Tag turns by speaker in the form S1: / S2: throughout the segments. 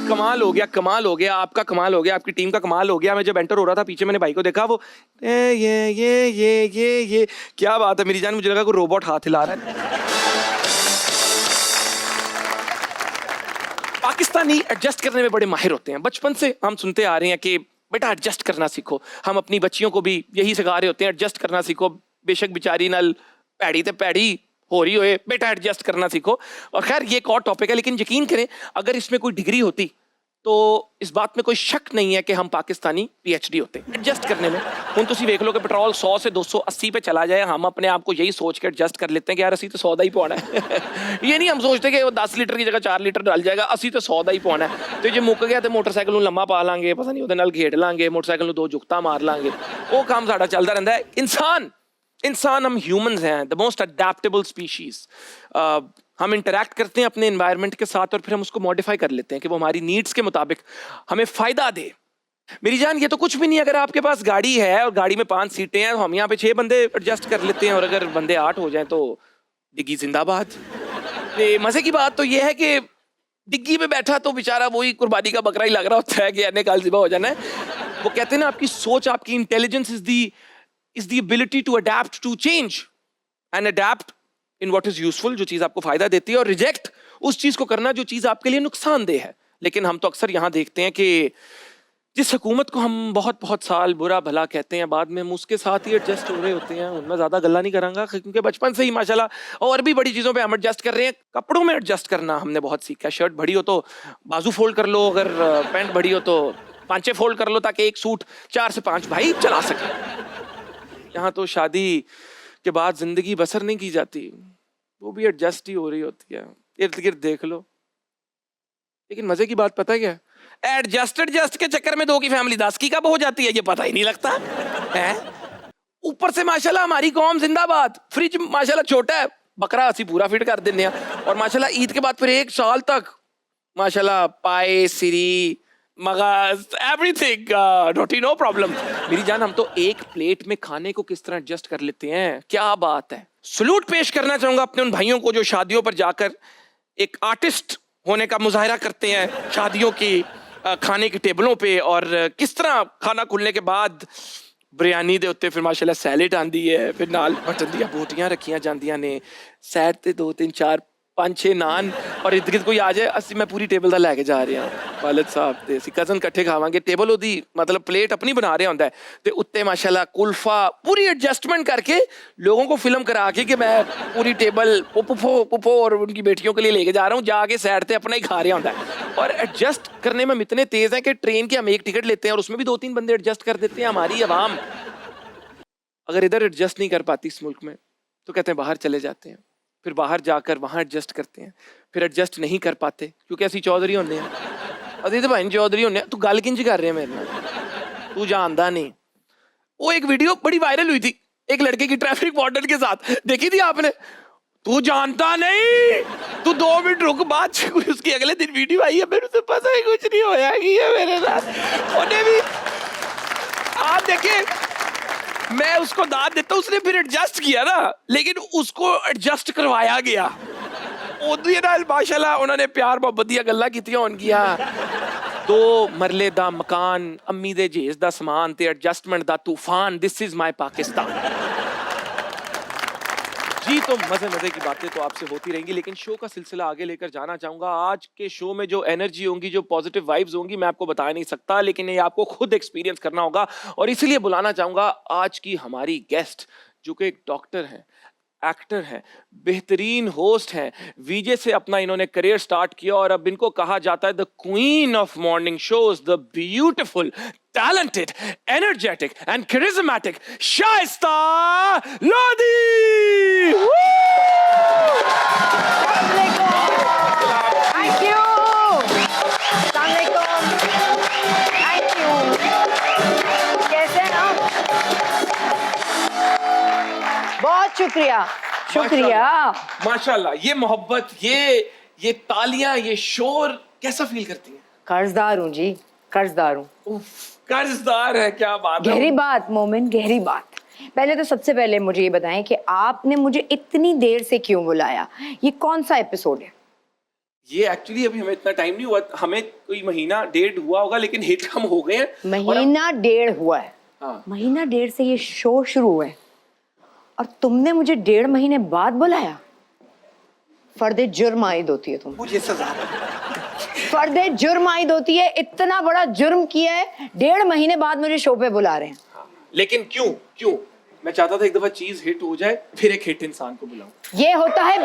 S1: कमाल हो गया, कमाल हो गया, आपका कमाल हो गया, आपकी टीम का कमाल हो गया। मैं जब एंटर हो रहा था पीछे मैंने भाई को देखा, वो ये क्या बात है मेरी जान, मुझे लगा कोई रोबोट हाथ हिला रहा है। पाकिस्तानी एडजस्ट करने में बड़े माहिर होते हैं। बचपन से हम सुनते आ रहे हैं कि बेटा एडजस्ट करना सीखो। हम अपनी बच्चियों को भी यही सिखा रहे होते हैं, एडजस्ट करना सीखो। बेशक बेचारी नाल पैड़ी ते पैड़ी हो रही होए, बेटा एडजस्ट करना सीखो। और खैर ये एक और टॉपिक है, लेकिन यकीन करें अगर इसमें कोई डिग्री होती तो इस बात में कोई शक नहीं है कि हम पाकिस्तानी पीएचडी होते एडजस्ट करने में। हुण तुसीं वेख लो कि पेट्रोल 100 से 280 पे चला जाए, हम अपने आप को यही सोच के एडजस्ट कर लेते हैं कि यार असी तो 100 दा ही पौना है। ये नहीं हम सोचते कि वो 10 लीटर की जगह 4 लीटर डाल जाएगा, असी तो 100 दा ही पौना है। तो जे मुक गया तो मोटरसाइकिल नूं लम्मा पा लांगे, पता नहीं उहदे नाल घेड़ लांगे, मोटरसाइकिल नूं 2 जुगता मार लांगे, वो काम साडा चलदा रहिंदा है। इंसान हम ह्यूमंस हैं, द मोस्ट अडेप्टेबल स्पीशीज। हम इंटरैक्ट करते हैं अपने एनवायरनमेंट के साथ और फिर हम उसको मॉडिफाई कर लेते हैं कि वो हमारी नीड्स के मुताबिक हमें फायदा दे। मेरी जान ये तो कुछ भी नहीं, अगर आपके पास गाड़ी है और गाड़ी में 5 सीटें हैं, हम यहाँ पे 6 बंदे एडजस्ट कर लेते हैं, और अगर बंदे 8 हो जाएं तो डिग्गी जिंदाबाद। मजे की बात तो ये है कि डिग्गी में बैठा तो बेचारा वही कुर्बानी का बकरा ही लग रहा होता है कि अन्य काल ज़िबा हो जाना है। वो कहते हैं ना, आपकी सोच, आपकी intelligence is the ability to adapt to change and adapt in what is useful, जो चीज आपको फायदा देती है, और रिजेक्ट उस चीज को करना जो चीज आपके लिए नुकसानदेह है। लेकिन हम तो अक्सर यहाँ देखते हैं कि जिस हुकूमत को हम बहुत बहुत साल बुरा भला कहते हैं, बाद में हम उसके साथ ही एडजस्ट हो रहे होते हैं। उनमें ज्यादा गल्ला नहीं करांगा क्योंकि बचपन से ही माशाल्लाह और भी बड़ी चीजों पे हम एडजस्ट कर रहे हैं। कपड़ों में एडजस्ट करना हमने बहुत सीखा है। शर्ट बड़ी हो तो बाजू फोल्ड कर लो, अगर पैंट बड़ी हो तो 5 फोल्ड कर लो, ताकि एक सूट 4 से 5 भाई चला सके। यहाँ तो शादी के बाद जिंदगी बसर नहीं की जाती, वो भी एडजस्ट ही हो रही होती है। इर्द गिर्द देख लो। लेकिन मजे की बात पता है क्या, एडजस्ट के चक्कर में 2 की फैमिली 10 की कब हो जाती है ये पता ही नहीं लगता है। ऊपर से माशाल्लाह हमारी कौम जिंदाबाद। फ्रिज माशाल्लाह छोटा है, बकरा असी पूरा फिट कर देने, और माशाल्लाह ईद के बाद फिर 1 साल तक माशाल्लाह पाए सिरी मगज एवरीथिंग रोटी नो प्रॉब्लम। मेरी जान हम तो एक प्लेट में खाने को किस तरह एडजस्ट कर लेते हैं, क्या बात है। सलूट पेश करना चाहूंगा अपने उन भाइयों को जो शादियों पर जाकर एक आर्टिस्ट होने का मुजाहिरा करते हैं शादियों की खाने की टेबलों पे, और किस तरह खाना खुलने के बाद बिरयानी दे उत्ते फिर माशाल्लाह सैलेड आंदी है, फिर नाल मटन दियां बोटियां रखियां जांदियां ने, सैड ते 2 3 4 5 6 नान, और इर्द गिर्द कोई आ जाए असि मैं पूरी टेबल दा लैके जा रहे हैं वालिद साहब ते असी कजन इकट्ठे खावांगे। टेबल ओदी मतलब प्लेट अपनी बना रहे होंदा है ते उत्ते माशाल्लाह कुल्फा पूरी एडजस्टमेंट करके लोगों को फिल्म करा के कि मैं पूरी टेबल पुप्पो और उनकी बेटियों के लिए लेके जा रहा हूँ, जाके साइड पे अपना ही खा रहे होंदा है। और एडजस्ट करने में हम इतने तेज हैं कि ट्रेन की हम एक टिकट लेते हैं और उसमें भी 2 3 बंदे एडजस्ट कर देते हैं। हमारी आवाम अगर इधर एडजस्ट नहीं कर पाती इस मुल्क में तो कहते हैं बाहर चले जाते हैं, फिर बाहर जाकर वहां एडजस्ट करते हैं, फिर एडजस्ट नहीं कर पाते क्योंकि ऐसी चौधरी होने हैं। अरे तो भाई चौधरी होने तू गल किंज कर रहे हैं मेरे नाल, तू जानता नहीं। वो एक वीडियो बड़ी वायरल हुई थी एक लड़के की ट्रैफिक वार्डन के साथ, देखी थी आपने? तू जानता नहीं, तू 2 मिनट रुक, बाद उसकी अगले दिन वीडियो आई है, मेरे से पता ही कुछ नहीं होया कि ये मेरे साथ। उन्हें भी आप देखिए, मैं उसको दाद देता हूँ, उसने फिर एडजस्ट किया ना, लेकिन उसको एडजस्ट करवाया गया। माशाल्लाह उन्होंने प्यार मोहब्बत दिया गल्ला कीतियां उनकिया। 2 मरले दा मकान, अम्मी दे जेज दा समान ते एडजस्टमेंट दा तूफान। This is my Pakistan. जी तो मजे की बातें तो आपसे होती रहेंगी, लेकिन शो का सिलसिला आगे लेकर जाना चाहूंगा। आज के शो में जो एनर्जी होंगी, जो पॉजिटिव वाइब्स होंगी, मैं आपको बता नहीं सकता, लेकिन ये आपको खुद एक्सपीरियंस करना होगा। और इसीलिए बुलाना चाहूंगा आज की हमारी गेस्ट, जो कि एक डॉक्टर हैं, एक्टर हैं, बेहतरीन होस्ट हैं, वीजे से अपना इन्होंने करियर स्टार्ट किया और अब इनको कहा जाता है the queen of morning shows, the beautiful, talented, energetic and charismatic Shaista Lodhi.
S2: Thank you. Assalamualaikum. Thank you. कैसे हैं आप? बहुत शुक्रिया, शुक्रिया।
S1: माशाल्लाह, ये मोहब्बत, ये तालियां, ये शोर कैसा फील करती हैं?
S2: कर्जदार हूँ जी, कर्जदार हूँ।
S1: कर्जदार है, क्या बात है।
S2: गहरी बात मोमिन, गहरी बात। पहले तो सबसे पहले मुझे ये बताएं कि आपने मुझे इतनी देर से क्यों बुलाया, ये कौन सा एपिसोड है?
S1: ये एक्चुअली अभी हमें इतना टाइम नहीं हुआ, हमें कोई महीना डेढ़ हुआ होगा, लेकिन हिट हम हो गए हैं। और
S2: महीना डेढ़ हुआ है।
S1: हाँ।
S2: महीना डेढ़ से ये शो शुरू हुआ है और तुमने मुझे 1.5 महीने बाद बुलाया। फर्दे जुर्म आयद होती है तुम,
S1: मुझे सजा।
S2: फर्दे जुर्म आयद होती है। इतना बड़ा जुर्म किया है, 1.5 महीने बाद मुझे शो पे बुला रहे हैं।
S1: लेकिन क्यों क्यों? मैं चाहता था एक दफा चीज हिट हो जाए, फिर एक हिट इंसान को बुलाऊं।
S2: ये होता है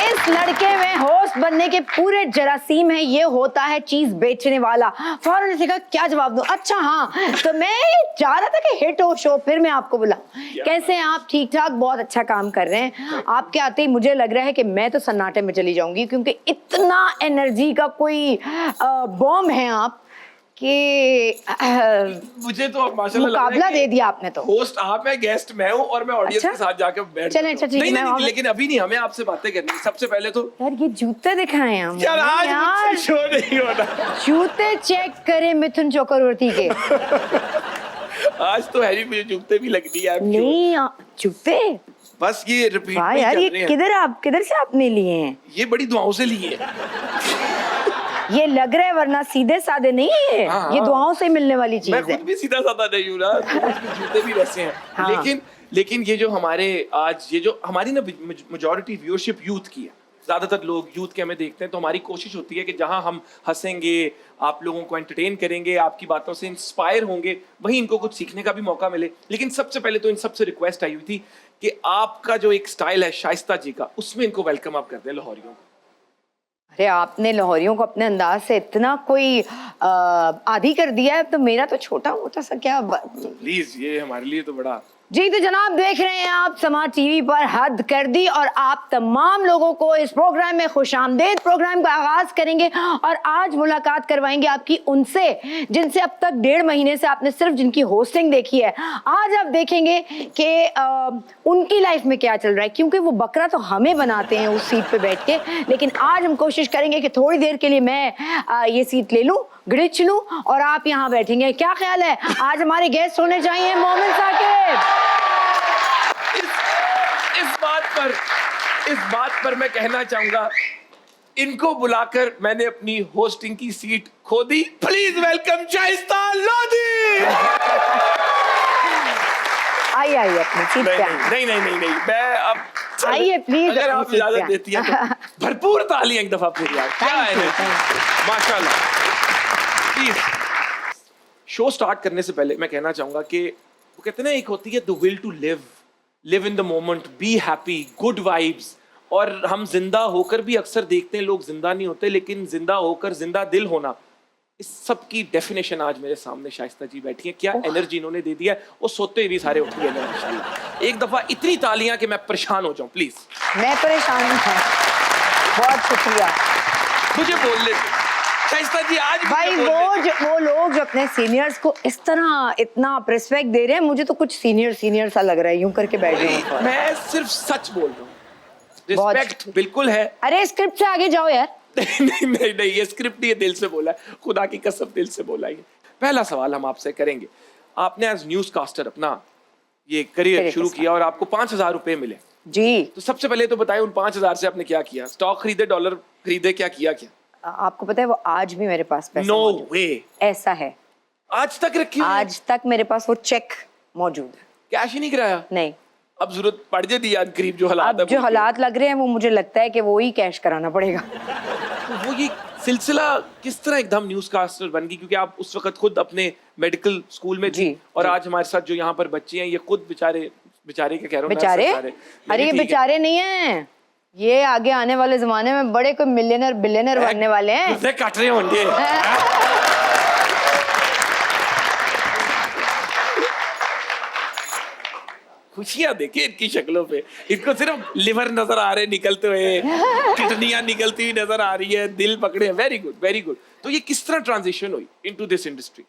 S2: इस लड़के में होस्ट बनने के पूरे जरासीम है। ये होता है चीज बेचने वाला। फौरन ने कहा क्या जवाब दूं? अच्छा हाँ, तो मैं चाह रहा था कि हिट हो शो, फिर मैं आपको बुलाऊं। कैसे हैं आप? ठीक ठाक, बहुत अच्छा काम कर रहे हैं। आपके आते ही मुझे लग रहा है कि मैं तो सन्नाटे में चली जाऊंगी, क्योंकि इतना एनर्जी का कोई बॉम्ब है आप कि
S1: मुझे तो अब माशाल्लाह
S2: मुकाबला दे दिया आपने। तो
S1: होस्ट आप है, गेस्ट मैं हूँ, और मैं ऑडियंस
S2: अच्छा?
S1: के साथ जाकर बैठ
S2: चलें,
S1: जाता हूँ।
S2: अच्छा, ठीक है,
S1: नहीं,
S2: मैं
S1: लेकिन अभी नहीं, हमें आपसे बातें करनी है। सबसे पहले तो
S2: यार ये जूते दिखाए हम
S1: यार आज
S2: यार,
S1: मुझसे शो नहीं होना।
S2: जूते चेक करें मिथुन चक्रवर्ती के।
S1: आज तो हैरी मुझे जूते भी लगनी है।
S2: नहीं जूते,
S1: बस ये रिपीट
S2: वाह
S1: में
S2: यार,
S1: चल
S2: ये
S1: रहे हैं।
S2: किधर से आपने लिए हैं?
S1: ये बड़ी दुआओं से लिए हैं।
S2: ये लग रहा है, वरना सीधे साधे नहीं है।
S1: हाँ,
S2: ये
S1: हाँ।
S2: दुआओं से मिलने वाली चीज
S1: मैं
S2: है।
S1: खुद भी सीधा साधा नहीं हूँ ना, तो उसके जूते भी वैसे हैं।
S2: हाँ।
S1: लेकिन ये जो हमारे आज ये जो हमारी ना मेजॉरिटी व्यूअरशिप यूथ की है, ज्यादातर लोग यूथ के हमें देखते हैं, तो हमारी कोशिश होती है कि जहां हम हंसेंगे, आप लोगों को एंटरटेन करेंगे, आपकी बातों से इंस्पायर होंगे, वहीं इनको कुछ सीखने का भी मौका मिले। लेकिन सबसे पहले तो इन सबसे रिक्वेस्ट आई हुई थी कि आपका जो एक स्टाइल है शाइस्ता जी का, उसमें इनको वेलकम आप कर दें, लाहौरियों को।
S2: अरे आपने लाहौरियों को अपने अंदाज से इतना कोई आदी कर दिया है, तो मेरा तो छोटा मोटा सा क्या
S1: प्लीज, ये हमारे लिए तो बड़ा।
S2: जी तो जनाब, देख रहे हैं आप समाज टीवी पर हद कर दी, और आप तमाम लोगों को इस प्रोग्राम में खुशामदीद। प्रोग्राम का आगाज करेंगे और आज मुलाकात करवाएंगे आपकी उनसे जिनसे अब तक 1.5 महीने से आपने सिर्फ जिनकी होस्टिंग देखी है। आज आप देखेंगे कि उनकी लाइफ में क्या चल रहा है, क्योंकि वो बकरा तो हमें बनाते हैं उस सीट पे बैठ के, लेकिन आज हम कोशिश करेंगे कि थोड़ी देर के लिए मैं ये सीट ले लूं, ग्रिच लूं, और आप यहाँ बैठेंगे। क्या ख्याल है? आज हमारे गेस्ट होने चाहिए मोमिन साकिब।
S1: इस बात पर मैं कहना चाहूंगा, इनको बुलाकर मैंने अपनी होस्टिंग की सीट खो दी। Please welcome Shaista Lodhi.
S2: आइए अपनी सीट पे आइए।
S1: नहीं, मैं अब
S2: आइए प्लीज,
S1: अगर आप इजाजत देती हैं तो भरपूर तालियां एक दफा फिर यार। क्या है माशाल्लाह। प्लीज, शो स्टार्ट करने से पहले मैं कहना चाहूंगा कि वो कहते हैं ना, एक होती है the will to live in the moment, be happy, good vibes. और हम जिंदा होकर भी अक्सर देखते हैं लोग जिंदा नहीं होते, लेकिन जिंदा होकर जिंदा दिल होना, इस सब की डेफिनेशन आज मेरे सामने शाइस्ता जी बैठी हैं। क्या एनर्जी इन्होंने दे दिया है, वो सोते हुए भी सारे उठ गए माशाल्लाह। एक दफा इतनी तालियां कि मैं परेशान हो जाऊं प्लीज।
S2: मैं परेशान हूं, बहुत शुक्रिया।
S1: मुझे बोल ले शाइस्ता जी आज
S2: भाई, वो लोग जो अपने सीनियर्स को इस तरह इतना रिस्पेक्ट दे रहे हैं, मुझे तो कुछ सीनियर सा लग रहा है, यूं करके बैठ गए।
S1: मैं सिर्फ सच बोल रहा हूँ, रिस्पेक्ट बिल्कुल है।
S2: अरे स्क्रिप्ट से आगे जाओ यार।
S1: नहीं, ये स्क्रिप्ट नहीं है, दिल से बोला है, खुदा की कसम दिल से बोला है। पहला सवाल हम आपसे करेंगे, आपने एज न्यूज कास्टर अपना ये करियर शुरू किया और आपको 5,000 रुपए मिले
S2: जी,
S1: तो सबसे पहले तो बताइए उन 5,000 से आपने क्या किया? स्टॉक खरीदे, डॉलर खरीदे, क्या किया?
S2: आपको पता है वो आज भी मेरे पास पैसा
S1: नो
S2: मौजूद
S1: वे,
S2: ऐसा है,
S1: आज तक रखी हुई है?
S2: आज तक मेरे पास वो चेक मौजूद है।
S1: कैश ही नहीं कराया?
S2: नहीं,
S1: अब जरूरत पड़ जाती है करीब जो हालात
S2: अब जो हालात लग रहे हैं वो मुझे लगता है कि वो ही कैश कराना पड़ेगा।
S1: तो वो ये सिलसिला किस तरह एकदम न्यूज कास्टर बन गई? क्योंकि आप उस वक्त खुद अपने मेडिकल स्कूल में थी और आज हमारे साथ जो यहाँ पर बच्चे हैं ये खुद बेचारे क्या कह रहा हूँ,
S2: बेचारे, अरे ये बेचारे नहीं है, ये आगे आने वाले जमाने में बड़े कोई मिलियनर बिलियनर बनने वाले हैं।
S1: काट रहे होंगे। खुशियां देखिए इनकी शक्लों पे, इनको सिर्फ लिवर नजर आ रहे निकलते हुए, किडनियां निकलती हुई नजर आ रही है, दिल पकड़े। Very good, very good. तो ये किस तरह ट्रांजिशन हुई इनटू दिस इंडस्ट्री?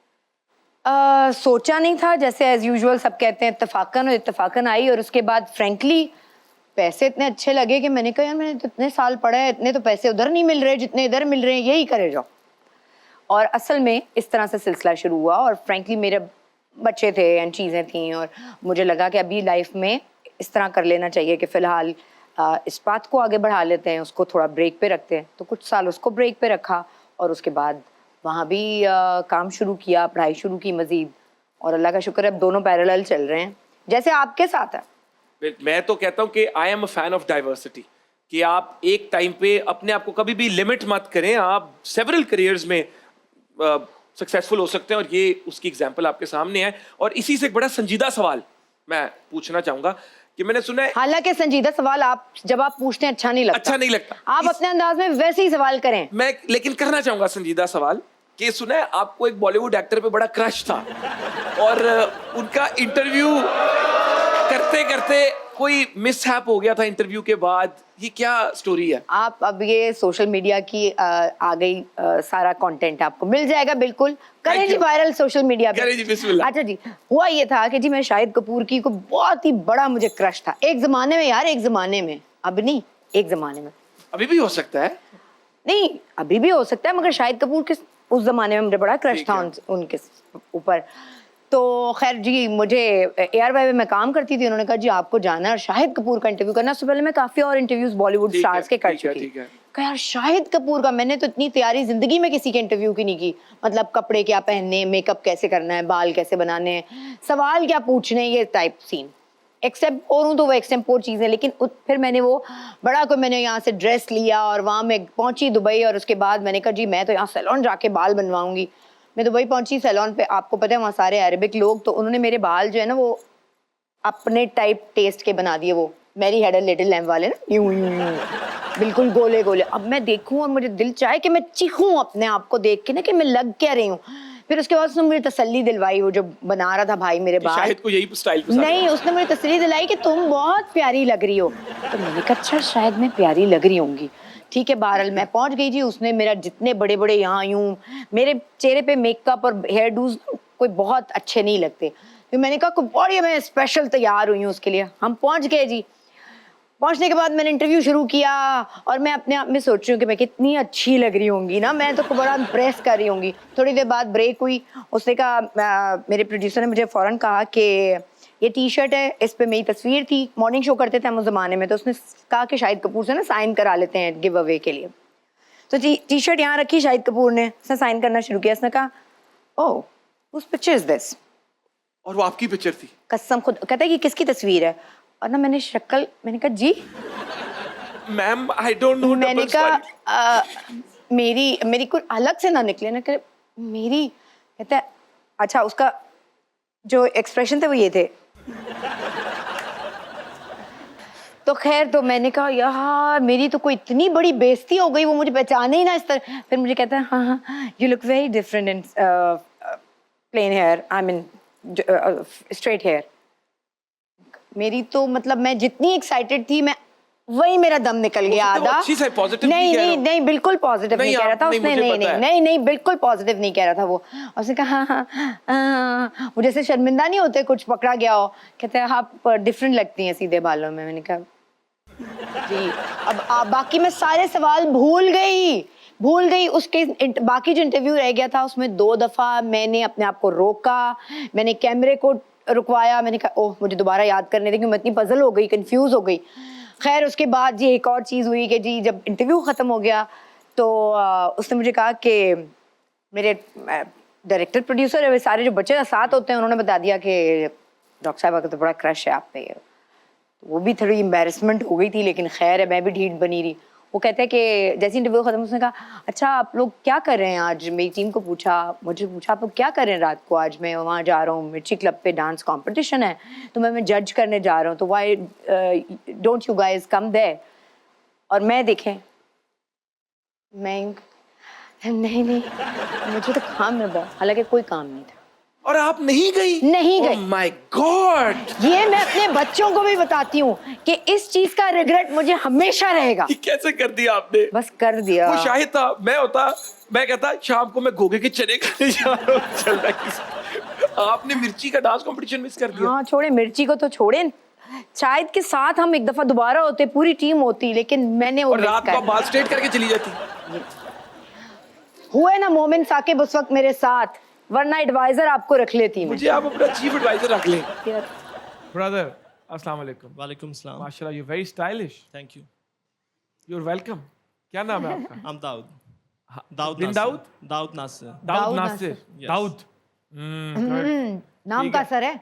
S2: सोचा नहीं था, जैसे एज यूजुअल सब कहते हैं इत्तेफाकन आई, और उसके बाद फ्रेंकली पैसे इतने अच्छे लगे कि मैंने कहा यार मैंने तो इतने साल पढ़ा है, इतने तो पैसे उधर नहीं मिल रहे जितने इधर मिल रहे हैं, यही करे जाओ। और असल में इस तरह से सिलसिला शुरू हुआ, और फ्रेंकली मेरे बच्चे थे एंड चीज़ें थी, और मुझे लगा कि अभी लाइफ में इस तरह कर लेना चाहिए कि फ़िलहाल इस बात को आगे बढ़ा लेते हैं, उसको थोड़ा ब्रेक पे रखते हैं। तो कुछ साल उसको ब्रेक पे रखा और उसके बाद वहाँ भी काम शुरू किया, पढ़ाई शुरू की मजीद, और अल्लाह का शुक्र है अब दोनों पैरेलल चल रहे हैं जैसे आपके साथ है।
S1: मैं तो कहता हूँ कि I am a fan of diversity, कि आप एक टाइम पे अपने आप को कभी भी लिमिट मत करें, आप सेवरल करियर्स में सक्सेसफुल हो सकते हैं, और ये उसकी एग्जांपल आपके सामने है। और इसी से एक बड़ा संजीदा सवाल मैं पूछना चाहूंगा कि मैंने सुना है,
S2: हालांकि संजीदा सवाल आप जब आप पूछते हैं अच्छा नहीं लगता,
S1: अच्छा नहीं लगता,
S2: आप अपने अंदाज में वैसे ही सवाल करें।
S1: मैं लेकिन करना चाहूंगा संजीदा सवाल कि सुना है आपको एक बॉलीवुड एक्टर पे बड़ा क्रश था, और उनका इंटरव्यू करते करते कोई मिसहैप हो गया था इंटरव्यू के बाद, ये क्या स्टोरी है?
S2: आप अब ये सोशल मीडिया की आ गई, सारा कंटेंट आपको मिल जाएगा, बिल्कुल करें जी वायरल सोशल मीडिया पे।
S1: करें जी, बिस्मिल्लाह।
S2: अच्छा जी, हुआ ये था कि जी मैं शाहिद कपूर की को बहुत ही बड़ा मुझे क्रश था एक जमाने में यार, एक जमाने में, अब नहीं, एक जमाने में।
S1: अभी भी हो सकता है?
S2: नहीं, अभी भी हो सकता है, मगर शाहिद कपूर के उस जमाने में मुझे बड़ा क्रश
S1: ठीक
S2: था
S1: है।
S2: उनके ऊपर। तो खैर जी, मुझे ARY में काम करती थी, उन्होंने कहा जी आपको जाना है और शाहिद कपूर का इंटरव्यू करना। उससे पहले मैं काफी और इंटरव्यूज बॉलीवुड
S1: ठीक है,
S2: स्टार्स के कर
S1: ठीक है,
S2: चुकी।
S1: ठीक है।
S2: कहा यार शाहिद कपूर का, मैंने तो इतनी तैयारी जिंदगी में किसी के इंटरव्यू की नहीं की, मतलब कपड़े क्या पहनने, मेकअप कैसे करना है, बाल कैसे बनाने हैं, सवाल क्या पूछने, ये टाइप सीन। एक्सेप्ट और हूँ तो वो एक्सटेम्पोर चीज़ें, लेकिन फिर मैंने वो बड़ा कोई, मैंने यहाँ से ड्रेस लिया और वहाँ मैं पहुंची दुबई, और उसके बाद मैंने कहा जी मैं तो यहाँ सैलून जाके बाल बनवाऊंगी। मैं दुबई पहुंची सैलून पे, आपको पता है वहाँ सारे अरबिक लोग, तो उन्होंने मेरे बाल जो है ना वो अपने टाइप टेस्ट के बना दिए, वो मैरी हेड लिटिल लैम्प वाले ना, यूं यूं यूं बिल्कुल गोले गोले। अब मैं देखूं और मुझे दिल चाहे कि मैं चीखूं अपने आप को देख के ना कि मैं लग क्या रही हूँ। फिर उसके बाद उसने मुझे तसल्ली दिलवाई, वो जो बना रहा था भाई मेरे बाल,
S1: शाहिद को यही स्टाइल पसंद है।
S2: नहीं उसने मुझे तसल्ली दिलाई कि तुम बहुत प्यारी लग रही हो। तो मैंने कहा अच्छा शायद मैं प्यारी लग रही होंगी, ठीक है। बहरहाल मैं पहुंच गई जी, उसने मेरा जितने बड़े बड़े यहाँ यूं, मेरे चेहरे पे मेकअप और हेयर डूज कोई बहुत अच्छे नहीं लगते, तो मैंने कहा कोई बड़ी, मैं स्पेशल तैयार हुई हूँ उसके लिए। हम पहुंच गए जी, पहुंचने के बाद मैंने इंटरव्यू शुरू किया और मैं अपने आप में सोच रही हूँ कि मैं कितनी अच्छी लग रही होंगी ना, मैं तो बड़ा इम्प्रेस कर रही होंगी। थोड़ी देर बाद ब्रेक हुई, उसने कहा, मेरे प्रोड्यूसर ने मुझे फ़ौरन कहा कि ये टी शर्ट है, इस पे मेरी तस्वीर थी, मॉर्निंग शो करते थे हम उस ज़माने में, तो उसने कहा कि शाहिद कपूर से ना साइन करा लेते हैं गिव अवे के लिए। तो टी शर्ट यहाँ रखी शाहिद कपूर ने, उसने साइन करना शुरू किया। उसने कहा ओह उस पिक्चर इज दिस,
S1: और वो आपकी पिक्चर थी?
S2: कसम खुद, कहता है कि किसकी तस्वीर है, और ना मैंने शक्ल, मैंने कहा जी
S1: मैम आई डोंट नो,
S2: मैंने कहा मेरी कुछ अलग से ना निकले ना, कि मेरी, कहता है अच्छा, उसका जो एक्सप्रेशन थे वो ये थे। तो खैर, तो मैंने कहा यार मेरी तो कोई इतनी बड़ी बेइज्जती हो गई, वो मुझे पहचाने ही ना इस तरह। फिर मुझे कहता है हाँ हाँ you look very different in plain hair, I mean straight hair. मेरी तो मतलब मैं जितनी एक्साइटेड थी, मैं वही मेरा दम निकल गया आधा।
S1: अच्छी से पॉजिटिव
S2: नहीं बिल्कुल पॉजिटिव नहीं कह रहा था उसने, नहीं बिल्कुल पॉजिटिव नहीं कह रहा था वो। उसने कहा हाँ, वो जैसे शर्मिंदा नहीं होते कुछ पकड़ा गया हो, कहते हैं आप डिफरेंट लगती हैं सीधे बालों में। मैंने कहा जी, अब बाकी मैं सारे सवाल भूल गई। उसके बाकी जो इंटरव्यू रह गया था उसमें 2 दफा मैंने अपने आप को रोका, मैंने कैमरे को रुकवाया, मैंने कहा ओह मुझे दोबारा याद करने दें, क्योंकि मैं इतनी पजल हो गई, कंफ्यूज हो गई। खैर उसके बाद जी एक और चीज़ हुई कि जी जब इंटरव्यू ख़त्म हो गया तो उसने मुझे कहा कि मेरे डायरेक्टर प्रोड्यूसर है, वे सारे जो बच्चे साथ होते हैं, उन्होंने बता दिया कि डॉक्टर साहब का तो बड़ा क्रश है आप पे। तो वो भी थोड़ी एम्बेरसमेंट हो गई थी, लेकिन खैर है मैं भी ढीठ बनी रही। वो कहते हैं कि जैसे इंटरव्यू खत्म, उसने कहा अच्छा आप लोग क्या कर रहे हैं आज। मेरी टीम को मुझे पूछा आप लोग क्या कर रहे हैं रात को। आज मैं वहाँ जा रहा हूँ, मिर्ची क्लब पे डांस कंपटीशन है, तो मैं जज करने जा रहा हूँ, तो why don't you guys come there. और मैं देखें, मैं नहीं मुझे तो काम में बहुत, हालांकि कोई काम नहीं था।
S1: और आप नहीं गई?
S2: नहीं गई।
S1: माय गॉड,
S2: ये मैं अपने बच्चों को भी बताती हूँ कि इस चीज का रिग्रेट मुझे हमेशा रहेगा।
S1: ये कैसे कर दिया आपने?
S2: बस कर दिया।
S1: वो शाहिद था, मैं होता, मैं कहता शाम को मैं घोगे के चने खाने जा रहा हूँ, चल रहा है। आपने मिर्ची का डांस कंपटीशन मिस कर दिया।
S2: हाँ छोड़े, मिर्ची को तो छोड़े, शाहिद के साथ हम एक दफा दोबारा होते, पूरी टीम होती, लेकिन मैंने वो
S1: और रात को बाल स्ट्रेट करके चली जाती।
S2: हुए ना मोमिन साकिब उस वक्त मेरे साथ, वरना एडवाइजर आपको रख लेती मैं।
S1: मुझे आप अपना चीफ एडवाइजर रख लें।
S3: ब्रदर
S1: अस्सलाम वालेकुम।
S3: वालेकुम सलाम।
S1: माशाल्लाह, you very stylish.
S3: Thank you.
S1: You are welcome. क्या नाम है आपका?
S3: I'm Dawood. Dawood
S1: bin
S3: Nasir.
S1: Dawood?
S3: Dawood Nasir.
S1: Dawood
S2: Nasir.
S1: Nasir.
S3: Yes.
S1: Dawood.
S2: नाम
S1: ठीक
S2: का
S1: है।
S2: असर है।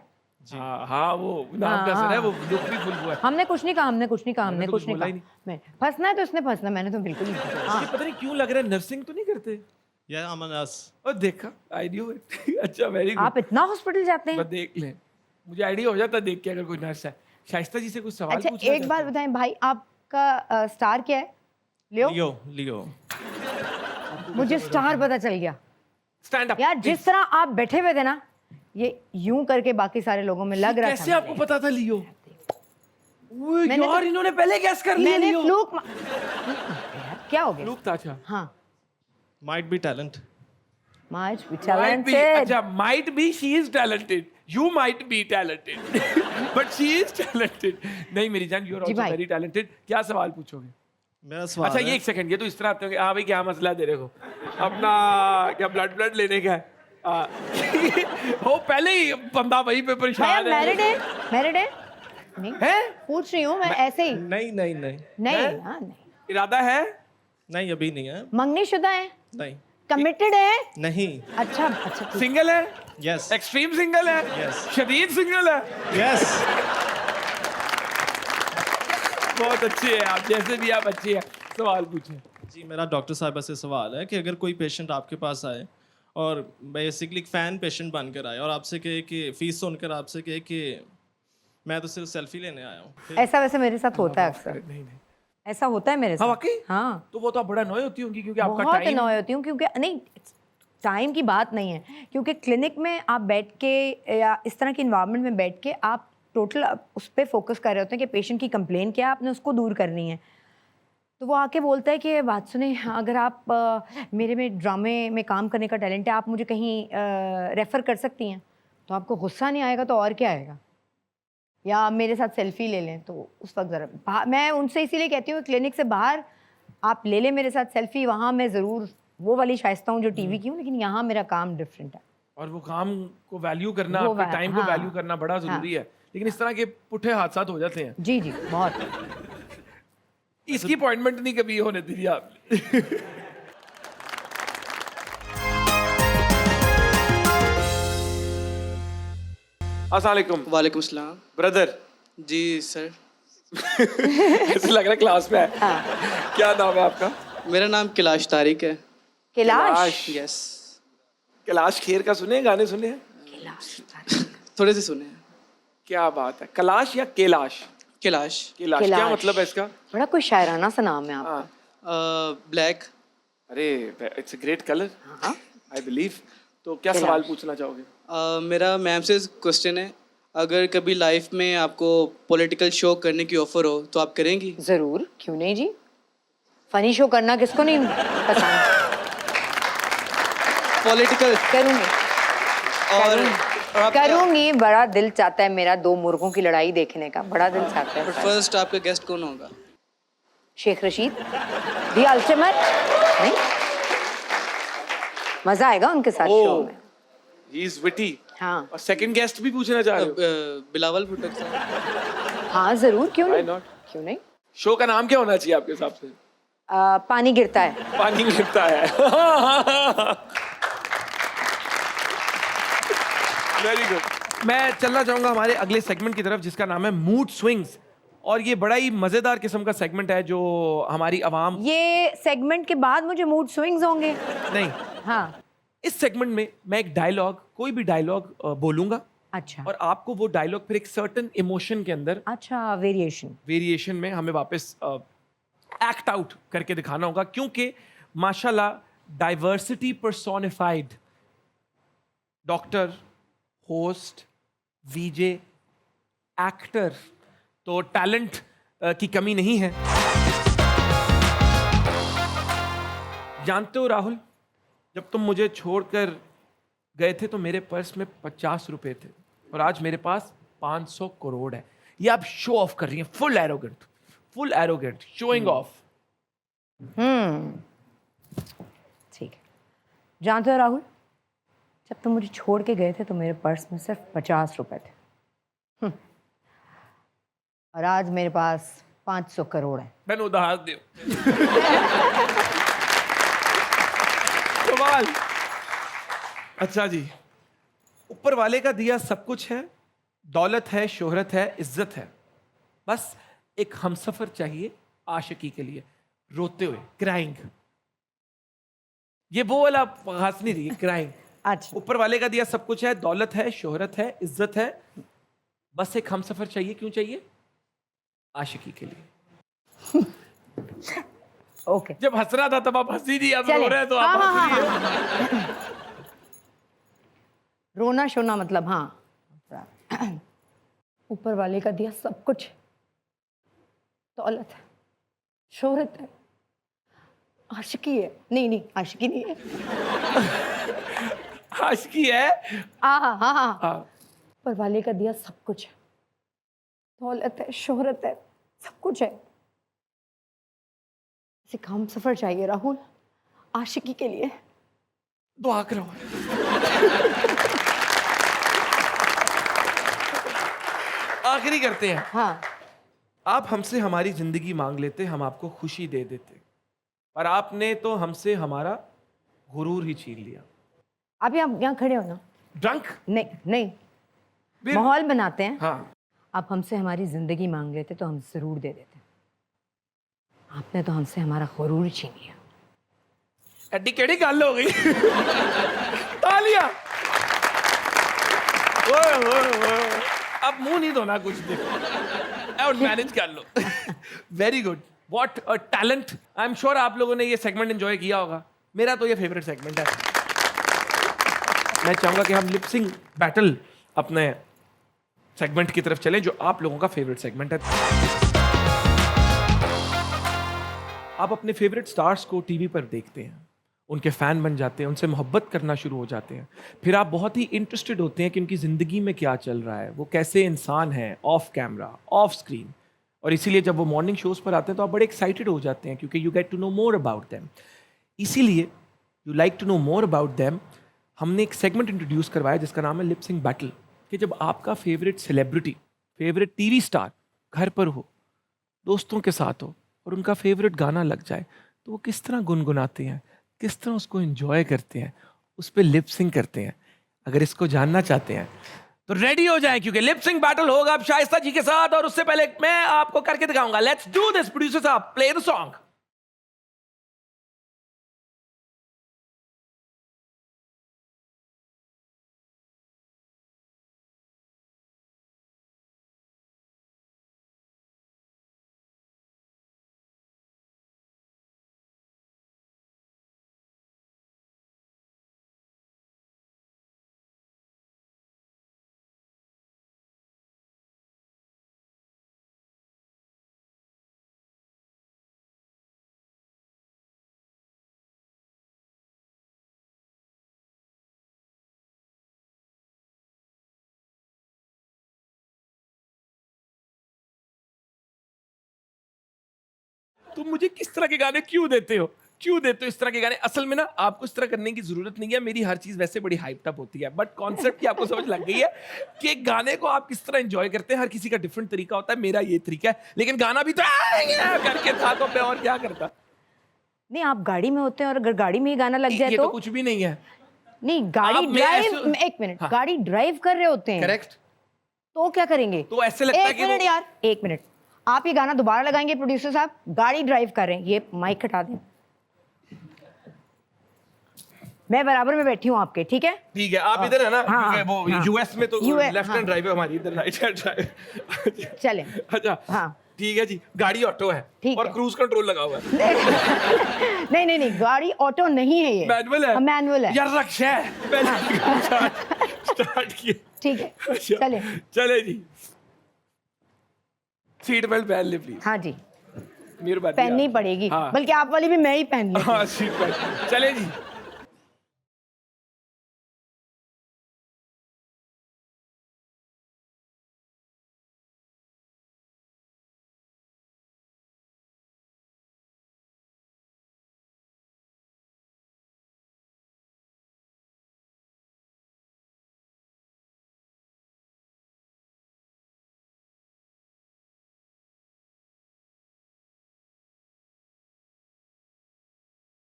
S1: हाँ हाँ, वो नाम का असर है, वो लुक भी फुल हुआ है।
S2: हमने कुछ नहीं कहा, हमने कुछ नहीं कहा,
S1: मैंने
S2: हमने
S1: तो
S2: कुछ
S1: कुछ
S2: नहीं
S1: बोला
S2: कहा।
S1: ही
S2: मैं फंसना है तो उसने फंसना, मैंने तो बिल्कुल नहीं कहा। हाँ।
S1: ये पता नहीं क्यों लग रहा है नर्सिंग तो नहीं करते।
S3: Yeah, I'm a nurse।
S1: और देखा, आई न्यू इट। अच्छा, वेरी गुड।
S2: आप इतना हॉस्पिटल जाते हैं?
S1: बस देख ले, मुझे आइडिया हो जाता देख के अगर कोई नर्स है। शाइस्ता जी से कुछ सवाल
S2: अच्छा,
S1: पूछना
S2: एक बात बताएं भाई, आपका स्टार क्या है? लियो?
S3: लियो।
S2: मुझे स्टार पता चल गया
S1: स्टैंड अप
S2: यार। जिस तरह आप बैठे हुए थे ना, ये यूं करके बाकी सारे लोगों में लग रहा था।
S1: कैसे आपको पता था लियो? ओए
S2: मैंने
S1: यार,
S2: तो-
S1: इन्होंने पहले गैस कर लिया
S2: मैंने
S1: लियो।
S2: फ्लूक यार, क्या हो गया?
S1: फ्लूक था। अच्छा,
S2: हाँ,
S3: Might be talent।
S2: Might be
S1: might be,
S2: talented.
S1: अच्छा, might be she is talented, you might be talented but she is talented। नहीं मेरी जान, you are
S2: जी
S1: also
S2: भाई।
S1: very talented। क्या सवाल पूछोगे?
S3: मेरा सवाल
S1: अच्छा,
S3: है।
S1: ये एक सेकंड, ये तो इस तरह आते होंगे, हाँ भाई क्या मसला है तेरे को, अपना क्या ब्लड लेने का है? वो पहले ही बंदा वहीं पे
S2: भाई,
S1: परेशान
S2: आप मैरिड है? मैरिड है? नहीं,
S1: है?
S2: पूछ रही हूँ मैं ऐसे ही।
S3: नहीं नहीं नहीं
S2: नहीं,
S1: हैं?
S2: हाँ नहीं।
S1: इरादा है?
S3: नहीं, अभी नहीं है।
S2: मंगनी शुदा है?
S3: नहीं
S2: कमिटेड है?
S3: नहीं।
S2: अच्छा अच्छा, ठीक।
S1: सिंगल है?
S3: यस
S1: एक्सट्रीम सिंगल है?
S3: Yes।
S1: शदीद सिंगल है?
S3: यस।
S1: बहुत अच्छी है आप, जैसे भी आप अच्छी है। सवाल पूछें।
S3: जी, मेरा डॉक्टर साहिबा से सवाल है कि अगर कोई पेशेंट आपके पास आए और बेसिकली एक फ़ैन पेशेंट बनकर आए और आपसे कहे कि फीस सुनकर आपसे कहे कि मैं तो सिर्फ सेल्फी लेने आया हूँ।
S2: ऐसा वैसे मेरे साथ होता है अक्सर।
S1: नहीं
S2: ऐसा होता है मेरे
S1: हाँ
S2: साथ।
S1: वाकई?
S2: हाँ,
S1: तो वो तो आप बड़ा नॉय होती होंगी क्योंकि आपका
S2: बहुत
S1: टाइम।
S2: अनॉय होती हूँ क्योंकि नहीं, टाइम की बात नहीं है, क्योंकि क्लिनिक में आप बैठ के या इस तरह के इन्वायरमेंट में बैठ के आप टोटल उस पर फोकस कर रहे होते हैं कि पेशेंट की कंप्लेन क्या है, आपने उसको दूर करनी है। तो वो आके बोलता है कि बात सुने, अगर आप मेरे में ड्रामे में काम करने का टैलेंट है, आप मुझे कहीं रेफ़र कर सकती हैं। तो आपको गुस्सा नहीं आएगा तो और क्या आएगा? या आप मेरे साथ सेल्फी ले लें, तो उस वक्त ज़रा मैं उनसे इसीलिए कहती हूँ क्लिनिक से बाहर आप ले लें मेरे साथ सेल्फी, वहाँ मैं ज़रूर वो वाली शाइस्ता हूँ जो टीवी की हूँ, लेकिन यहाँ मेरा काम डिफरेंट है।
S1: और वो काम को वैल्यू करना,
S2: वो
S1: आपके टाइम को
S2: हाँ,
S1: वैल्यू करना बड़ा जरूरी है। लेकिन इस तरह के पुठे हादसात हो जाते हैं।
S2: जी जी, बहुत।
S1: इसकी अपॉइंटमेंट नहीं कभी होने दी थी आपने। अस्सलाम वालेकुम।
S4: वालेकुम सलाम।
S1: ब्रदर।
S4: जी सर।
S1: ऐसे लग रहा है क्लास में है। क्या नाम है आपका?
S4: मेरा नाम कैलाश तारिक है।
S2: कैलाश?
S4: यस।
S1: कैलाश खेर का सुने, गाने सुने हैं?
S4: थोड़े से सुने हैं।
S1: क्या बात है। कैलाश या कैलाश?
S4: कैलाश।
S1: कैलाश क्या
S2: कैलाश।
S1: मतलब है इसका?
S2: बड़ा कोई शायराना सा नाम है आपका।
S1: हाँ।
S4: ब्लैक।
S1: अरे इट्स अ ग्रेट कलर,
S2: हाँ।
S1: I believe. तो क्या
S2: कैलाश।
S1: सवाल पूछना चाहोगे?
S4: मेरा मैम से क्वेश्चन है, अगर कभी लाइफ में आपको पॉलिटिकल शो करने की ऑफर हो तो आप करेंगी?
S2: जरूर, क्यों नहीं जी। फनी शो करना किसको नहीं पसंद?
S4: पॉलिटिकल
S2: करूंगी,
S4: और
S2: करूंगी। बड़ा दिल चाहता है मेरा दो मुर्गों की लड़ाई देखने का, बड़ा दिल चाहता है।
S4: फर्स्ट आपका गेस्ट कौन होगा?
S2: Sheikh Rashid, the ultimate. नहीं, मजा आएगा उनके साथ शो में।
S1: He is witty.
S2: हाँ
S1: और सेकंड गेस्ट भी पूछना चाह रहे हो?
S4: बिलावल भुट्टो साहब।
S2: हाँ, जरूर, क्यों
S1: Why
S2: नहीं,
S1: not?
S2: क्यों नहीं।
S1: शो का नाम क्या होना चाहिए आपके हिसाब से?
S2: पानी गिरता है।
S1: पानी गिरता है। Very good. मैं चलना चाहूंगा हमारे अगले सेगमेंट की तरफ जिसका नाम है मूड स्विंग्स। और ये बड़ा ही मजेदार किस्म का सेगमेंट है जो हमारी आवाम।
S2: ये सेगमेंट के बाद मुझे मूड स्विंग्स होंगे?
S1: नहीं,
S2: हाँ।
S1: इस सेगमेंट में मैं एक डायलॉग, कोई भी डायलॉग बोलूंगा
S2: अच्छा
S1: और आपको वो डायलॉग फिर एक सर्टेन इमोशन के अंदर,
S2: अच्छा, वेरिएशन।
S1: वेरिएशन में हमें वापस एक्ट आउट करके दिखाना होगा, क्योंकि माशाल्लाह डाइवर्सिटी पर्सोनिफाइड, डॉक्टर, होस्ट, वीजे, एक्टर, तो टैलेंट की कमी नहीं है। जानते हो राहुल, जब तुम मुझे छोड़कर गए थे तो मेरे पर्स में 50 रुपए थे और आज मेरे पास 500 करोड़ है। ये आप शो ऑफ कर रही हैं, फुल एरोगेंट, शोइंग ऑफ।
S2: ठीक है। जानते हो राहुल, जब तुम मुझे छोड़ के गए थे तो मेरे पर्स में सिर्फ 50 रुपए थे। और आज मेरे पास 500 करोड़ है।
S1: मैंने उधार दे कमाल। अच्छा जी, ऊपर वाले का दिया सब कुछ है, दौलत है, शोहरत है, इज्जत है, बस एक हमसफर चाहिए आशिकी के लिए, रोते हुए, क्राइंग। ये वो वाला हंस नहीं रही, क्राइंग।
S2: अच्छा,
S1: ऊपर वाले का दिया सब कुछ है, दौलत है, शोहरत है, इज्जत है, बस एक हमसफर चाहिए। क्यों चाहिए? आशिकी के लिए।
S2: ओके,
S1: जब हंस रहा था तब आप हंसी नहीं, अब
S2: चले।
S1: रो रहे हैं तो आप
S2: हाँ, हाँ,
S1: हंस रही
S2: हाँ,
S1: है।
S2: हाँ। रोना शोना मतलब हाँ, ऊपर वाले का दिया सब कुछ, दौलत है, शोहरत है, आशिकी है, नहीं आशिकी नहीं है,
S1: आशिकी है।
S2: हाँ हाँ हाँ,
S1: हाँ।
S2: ऊपर वाले का दिया सब कुछ है, दौलत है, शोहरत है, सब कुछ है, इसे हम सफर चाहिए राहुल, आशिकी के लिए।
S1: दुआ करो। आखिरी करते हैं।
S2: हाँ,
S1: आप हमसे हमारी जिंदगी मांग लेते, हम आपको खुशी दे देते, पर आपने तो हमसे हमारा गुरूर ही छीन लिया।
S2: अभी आप यहाँ खड़े हो ना?
S1: ड्रंक।
S2: नहीं, माहौल बनाते हैं।
S1: हाँ।
S2: आप हमसे हमारी जिंदगी मांग लेते तो हम जरूर दे देते, आपने तो हमसे हमारा गुरूर छीन लिया।
S1: एड्डी केड़ी गल हो गई। तालियां। ओए ओए ओए, अब मुंह नहीं धोना कुछ देर और मैनेज कर लो। Very good, what a talent. I am sure आप लोगों ने ये सेगमेंट एंजॉय किया होगा। मेरा तो ये फेवरेट सेगमेंट है। मैं चाहूंगा कि हम लिपसिंग बैटल अपने सेगमेंट की तरफ चलें, जो आप लोगों का फेवरेट सेगमेंट है। आप अपने फेवरेट स्टार्स को टीवी पर देखते हैं, उनके फैन बन जाते हैं, उनसे मोहब्बत करना शुरू हो जाते हैं, फिर आप बहुत ही इंटरेस्टेड होते हैं कि उनकी ज़िंदगी में क्या चल रहा है, वो कैसे इंसान हैं ऑफ कैमरा, ऑफ स्क्रीन। और इसीलिए जब वो मॉर्निंग शोज पर आते हैं तो आप बड़े एक्साइटेड हो जाते हैं, क्योंकि you get to know more about them. इसीलिए you like to know more about them. हमने एक सेगमेंट इंट्रोड्यूस करवाया जिसका नाम है लिपसिंग बैटल, कि जब आपका favourite celebrity, favourite TV star घर पर हो, दोस्तों के साथ हो, और उनका फेवरेट गाना लग जाए, तो वो किस तरह गुनगुनाते हैं, किस तरह उसको एंजॉय करते हैं, उस पर लिपसिंग करते हैं। अगर इसको जानना चाहते हैं तो रेडी हो जाएं, क्योंकि लिपसिंग बैटल होगा अब शाइस्ता जी के साथ, और उससे पहले मैं आपको करके दिखाऊंगा। Let's do this. प्रोड्यूसर साहब, प्ले द सॉन्ग। तुम मुझे किस तरह के गाने क्यों देते हो, क्यों देते हो इस तरह के गाने? असल में ना आपको इस तरह करने की जरूरत नहीं है, मेरी हर चीज वैसे बड़ी हाइप्ड अप होती है, बट कॉन्सेप्ट की आपको समझ लग गई है कि एक गाने को आप किस तरह एंजॉय करते हैं। हर किसी का डिफरेंट तरीका होता है, मेरा ये तरीका है, लेकिन गाना भी तो करके था तो मैं और क्या करता।
S2: नहीं, आप गाड़ी में होते हैं और अगर गाड़ी में ही गाना लग जाए
S1: ये तो कुछ भी नहीं है।
S2: नहीं, गाड़ी
S1: आप में
S2: ड्राइव,
S1: ऐसे-
S2: एक मिनट,
S1: हाँ।
S2: गाड़ी ड्राइव कर रहे होते हैं,
S1: करेक्ट।
S2: तो क्या करेंगे?
S1: तो ऐसे लगता है
S2: एक
S1: कि
S2: मिनट
S1: वो-
S2: यार, एक मिनट, आप ये गाना दोबारा लगाएंगे प्रोड्यूसर साहब? गाड़ी ड्राइव कर रहे हैं, ये माइक हटा दें, मैं बराबर में बैठी हूँ आपके, ठीक है?
S1: ठीक है, आप इधर है ना,
S2: हाँ,
S1: क्योंकि वो
S2: हाँ।
S1: यूएस में तो
S2: US
S1: लेफ्ट
S2: हाँ।
S1: हैंड ड्राइव है, हमारी इधर राइट हैंड ड्राइव।
S2: चले।
S1: अच्छा
S2: हाँ।
S1: ठीक है जी, गाड़ी ऑटो है
S2: ठीक
S1: और
S2: है।
S1: क्रूज कंट्रोल लगा हुआ है।
S2: नहीं, गाड़ी ऑटो नहीं है, ये
S1: मैनुअल है।
S2: मैनुअल है।
S1: यार रक्षा है पहले स्टार्ट किए।
S2: ठीक है,
S1: अच्छा,
S2: चले।
S1: चले जी। सीट बेल्ट पहन ले प्लीज।
S2: हाँ जी,
S1: मेहरबानी।
S2: पहननी पड़ेगी,
S1: हाँ।
S2: बल्कि आप वाली भी मैं ही पहन लेती हूँ।
S1: हाँ सीट बेल्ट। चले जी।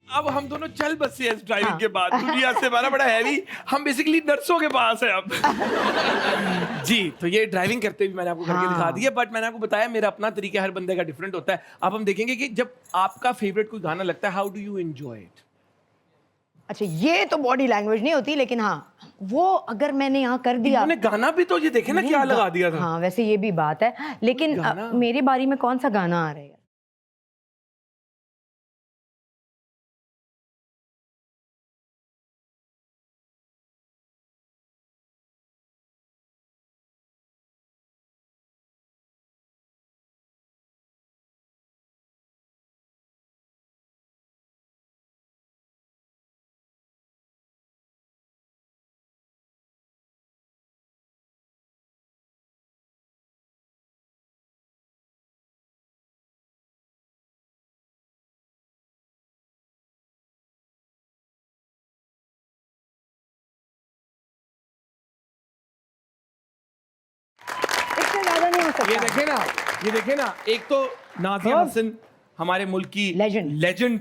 S1: अब हम दोनों चल बसे हैं इस ड्राइविंग
S2: हाँ।
S1: के बाद, दुनिया से हमारा बड़ा हैवी, हम बेसिकली नर्सों के पास है अब। जी, तो ये ड्राइविंग करते हुए मैंने आपको करके
S2: हाँ।
S1: दिखा दिया, बट मैंने आपको बताया मेरा अपना तरीका हर बंदे का डिफरेंट होता है। अब हम देखेंगे कि जब आपका फेवरेट कोई गाना लगता है, how do you enjoy it?
S2: अच्छा, ये तो बॉडी लैंग्वेज नहीं होती, लेकिन हाँ, वो अगर मैंने यहाँ कर दिया।
S1: इन्होंने गाना भी तो ये देखे ना क्या लगा दिया था।
S2: हाँ, वैसे ये भी बात है, लेकिन
S1: गाना।
S2: मेरी बारी में कौन सा गाना आ रहा है? इससे ज्यादा नहीं हो सकता।
S1: ये देखे ना, एक तो नाज़िया
S2: हाँ।
S1: हसन हमारे मुल्क की
S2: Legend।
S1: लेजेंड,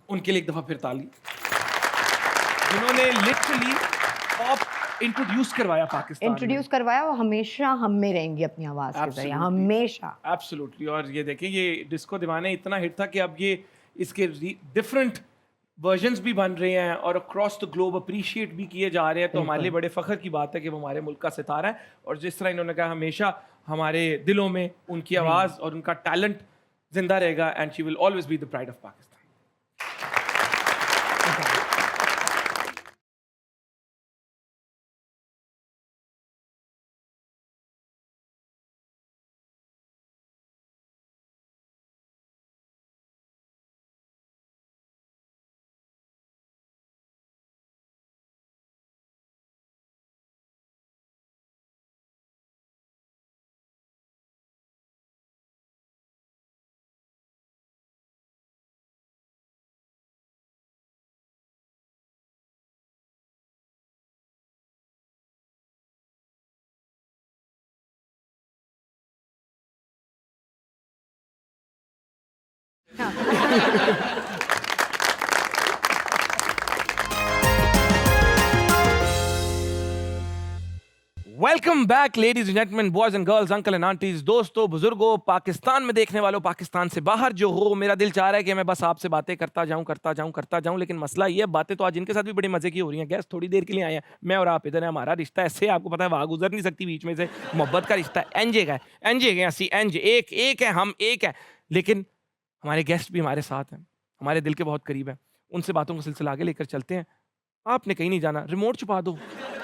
S1: उनके लिए एक दफा फिर ताली, जिन्होंने लिटरली पॉप इंट्रोड्यूस करवाया पाकिस्तान में।
S2: इंट्रोड्यूस करवाया, वो हमेशा हम में रहेंगी अपनी आवाज के जरिए,
S1: Absolutely।
S2: हमेशा।
S1: एब्सोल्युटली। और ये देखिए, ये डिस्को दीवाने इतना हिट था कि अब ये इसके डिफरेंट वर्जन्स भी बन रहे हैं और अक्रॉस द ग्लोब अप्रिशिएट भी किए जा रहे हैं। तो हमारे लिए बड़े फख्र की बात है कि वो हमारे मुल्क का सितारा है, और जिस तरह इन्होंने कहा, हमेशा हमारे दिलों में उनकी आवाज़ और उनका टैलेंट जिंदा रहेगा, and she will always be the pride of Pakistan. Welcome back ladies and gentleman, boys and girls, uncle and aunties, दोस्तों, बुजुर्गों, पाकिस्तान में देखने वालों, पाकिस्तान से बाहर जो हो। मेरा दिल चाह रहा है कि मैं बस आपसे बातें करता जाऊं, लेकिन मसला ये है, बातें तो आज इनके साथ भी बड़े मजे की हो रही हैं। गेस्ट थोड़ी देर के लिए आए हैं, मैं और आप इधर है, हमारा रिश्ता ऐसे आपको पता है, वहाँ गुजर नहीं सकती बीच में से, मोहब्बत का रिश्ता है, एंजे का है, एंजे के ऐसी एंज एक है, हम एक है, लेकिन हमारे गेस्ट भी हमारे साथ हैं, हमारे दिल के बहुत करीब है। उनसे बातों का सिलसिला आगे लेकर चलते हैं। आपने कहीं नहीं जाना, रिमोट छुपा दो,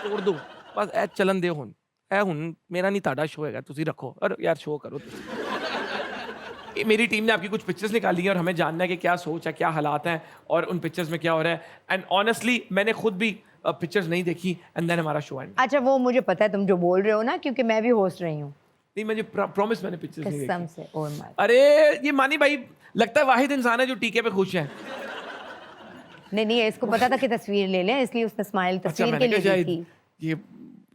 S1: तोड़ दो, बस ऐ चलन दे हुन ऐ हुन मेरा नहीं ताड़ा शो है, तुसी रखो, और यार शो करो तुसी। मेरी टीम ने आपकी कुछ पिक्चर्स निकाली हैं और हमें जानना है कि क्या सोच है, क्या हालात हैं और उन पिक्चर्स में क्या हो रहा है। एंड ऑनेस्टली मैंने खुद भी पिक्चर्स नहीं देखी, एंड देन हमारा शो एंड।
S2: अच्छा, वो मुझे पता है तुम जो बोल रहे हो ना, क्योंकि मैं भी होस्ट रही हूँ।
S1: नहीं, मुझे प्रॉमिस, मैंने पिक्चर्स नहीं
S2: कसम
S1: देखी।
S2: से। Oh my.
S1: अरे ये मानी भाई लगता है वाहिद इंसान है जो टीके पे खुश है।
S2: नहीं, इसको पता था कि तस्वीर ले लें, इसलिए उसने स्माइल तस्वीर के
S1: मैंने
S2: लिए
S1: कहा
S2: दी
S1: शायद
S2: थी।
S1: ये,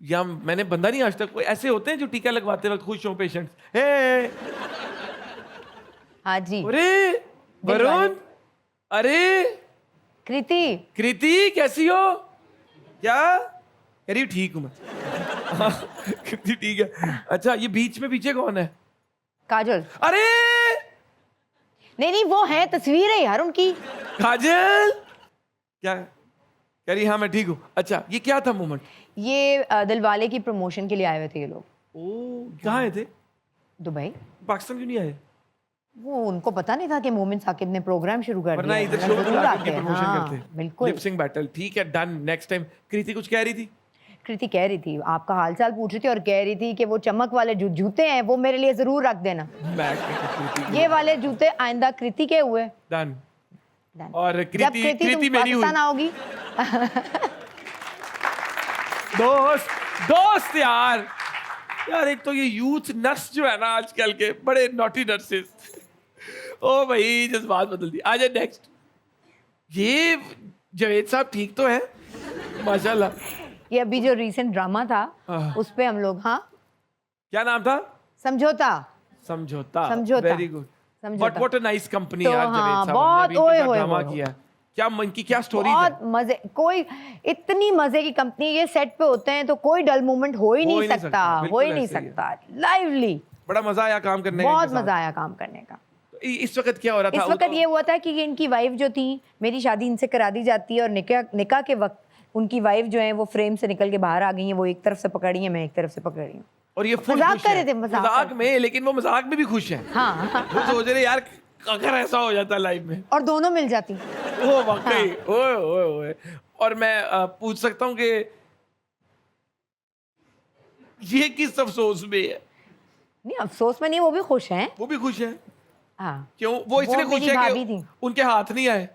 S1: या मैंने बंदा नहीं आज तक कोई ऐसे होते हैं जो टीका लगवाते वक्त खुश हो पेशेंट्स। हे
S2: हाँ जी।
S1: अरे वरुण, अरे कृति कैसी हो? क्या कह रही हो? ठीक हूँ मैं। कृति ठीक है। अच्छा, ये बीच में पीछे कौन है?
S2: काजल।
S1: अरे
S2: नहीं, वो है, तस्वीर है यार उनकी।
S1: काजल क्या कह रही? हाँ मैं ठीक हूँ। अच्छा, ये क्या था मोमेंट?
S2: ये दिलवाले की प्रमोशन के लिए आए हुए थे ये लोग।
S1: ओ, कहाँ आए थे?
S2: दुबई।
S1: पाकिस्तान क्यों नहीं आए?
S2: वो उनको पता नहीं था कि मोमिन साकिब ने प्रोग्राम शुरू कर
S1: वरना
S2: दिया।
S1: इधर
S2: वरना
S1: शो
S2: जरूर
S1: पे
S2: आते
S1: आके
S2: हैं।
S1: प्रमोशन
S2: हाँ,
S1: करते।
S2: बिल्कुल।
S1: लिप सिंक बैटल, ठीक है, डन, नेक्स्ट टाइम। कृति कुछ कह रही थी?
S2: कृति कह रही थी, आपका हालचाल पूछ रही थी और कह रही थी कि वो चमक वाले जो जूते हैं वो मेरे लिए जरूर रख देना। ये वाले जूते आइंदा कृति के हुए।
S1: डन।
S2: Done।
S1: और
S2: जब
S1: कृति मेरी हुई।
S2: पाकिस्तान आओगी।
S1: दोस्त यार एक तो ये यूथ नर्स जो है ना आजकल के, बड़े नॉटी नर्सेस। ओ भाई, जज्बात बदल दी। आजा नेक्स्ट। ये जावेद साहब ठीक तो है माशाल्लाह।
S2: ये अभी जो रीसेंट ड्रामा था उस पे हम लोग, हाँ,
S1: क्या नाम था?
S2: समझौता।
S1: समझौता।
S2: समझौता।
S1: Very good.
S2: समझौता।
S1: But what a nice company
S2: तो
S1: यार
S2: हाँ,
S1: जावेद साहब,
S2: बहुत,
S1: हमने भी इनके
S2: ओए,
S1: साथ
S2: ओए,
S1: ड्रामा
S2: ओए।
S1: किया। क्या मन की क्या स्टोरीज है?
S2: बहुत मजे, कोई इतनी मजे की कंपनी, ये सेट पे होते हैं तो कोई डल मोमेंट हो ही नहीं सकता, हो
S1: बिल्कुल
S2: ही नहीं
S1: ऐसे ही है।
S2: सकता, लाइवली।
S1: बड़ा मजा आया काम करने का
S2: बहुत
S1: इनके साथ।
S2: मजा आया काम करने का।
S1: तो इस वक्त क्या हो रहा था?
S2: इस वक्त ये हुआ था कि इनकी वाइफ जो थी, मेरी शादी इनसे करा दी जाती है और निकाह के वक्त उनकी वाइफ जो है वो फ्रेम से निकल के बाहर आ गई है। वो एक तरफ से पकड़ी है, मैं एक तरफ से पकड़ी हूँ।
S1: और ये फुल
S2: मजाक
S1: खुश
S2: कर
S1: है।
S2: रहे थे, मजाक
S1: मजाक
S2: कर
S1: में, लेकिन वो मजाक में भी खुश है।
S2: हाँ
S1: वो सोच रहे यार अगर ऐसा हो जाता लाइफ में,
S2: और दोनों मिल जाती।
S1: ओ वाकई, ओए ओए ओए। और मैं पूछ सकता हूँ कि ये किस अफसोस में है?
S2: नहीं, अफसोस में नहीं, वो भी खुश हैं।
S1: वो भी खुश है।
S2: हाँ,
S1: क्यों? वो इसलिए खुश
S2: मेरी
S1: है
S2: भाभी
S1: कि
S2: थी।
S1: उनके हाथ नहीं आए